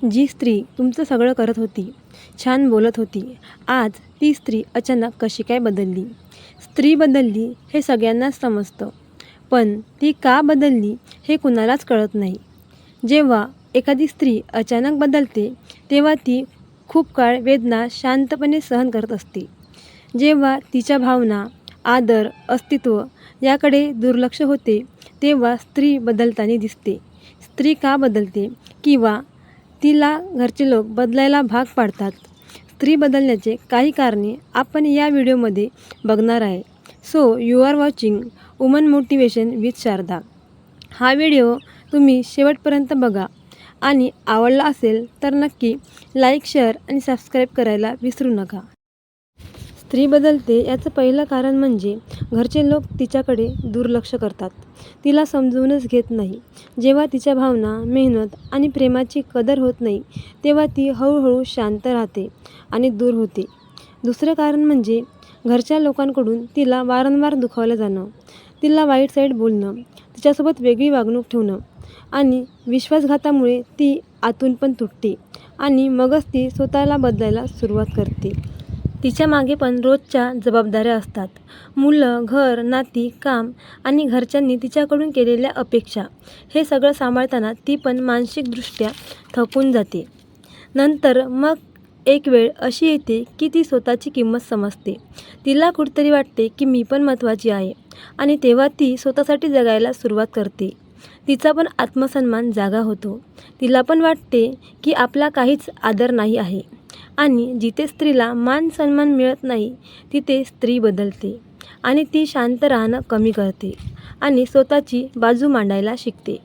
जी स्त्री तुमचं सगळं करत होती, छान बोलत होती, आज ती स्त्री अचानक कशी काय बदलली? स्त्री बदलली हे सगळ्यांनाच समजतं, पण ती का बदलली हे कुणालाच कळत नाही. जेव्हा एखादी स्त्री अचानक बदलते, तेव्हा ती खूप काळ वेदना शांतपणे सहन करत असते. जेव्हा तिच्या भावना, आदर, अस्तित्व याकडे दुर्लक्ष होते, तेव्हा स्त्री बदलताना दिसते. स्त्री का बदलते किंवा तिला घरचे लोक बदलायला भाग पाडतात? स्त्री बदलण्याचे काही कारणे आपण या व्हिडिओमध्ये बघणार आहे. So you are watching woman motivation with Sharda. हा व्हिडिओ तुम्ही शेवटपर्यंत बघा आणि आवडला असेल तर नक्की लाईक, शेअर आणि सबस्क्राईब करायला विसरू नका. स्त्री बदलते याचं पहिलं कारण म्हणजे घरचे लोक तिच्याकडे दुर्लक्ष करतात. तिला समजूनच घेत नाही. जेव्हा तिच्या भावना, मेहनत आणि प्रेमाची कदर होत नाही, तेव्हा ती हळूहळू शांत राहते आणि दूर होते. दुसरं कारण म्हणजे घरच्या लोकांकडून तिला वारंवार दुखावलं जाणं, तिला वाईट साईड बोलणं, तिच्यासोबत वेगळी वागणूक ठेवणं आणि विश्वासघातामुळे ती आतून पण तुटते आणि मगच ती स्वतःला बदलायला सुरुवात करते. तिच्या मागे पण रोजच्या जबाबदाऱ्या असतात. मुलं, घर, नाती, काम आणि घरच्यांनी तिच्याकडून केलेल्या अपेक्षा, हे सगळं सांभाळताना ती पण मानसिकदृष्ट्या थकून जाते. नंतर मग एक वेळ अशी येते की ती स्वतःची किंमत समजते. तिला कुठेतरी वाटते की मी पण महत्त्वाची आहे आणि तेव्हा ती स्वतःसाठी जगायला सुरुवात करते. तिचा पण आत्मसन्मान जागा होतो. तिला पण वाटते की आपला काहीच आदर नाही आहे. आणि जिथे स्त्रीला मान सन्मान मिळत नाही, तिथे स्त्री बदलते आणि ती शांत राहणं कमी करते आणि स्वतःची बाजू मांडायला शिकते.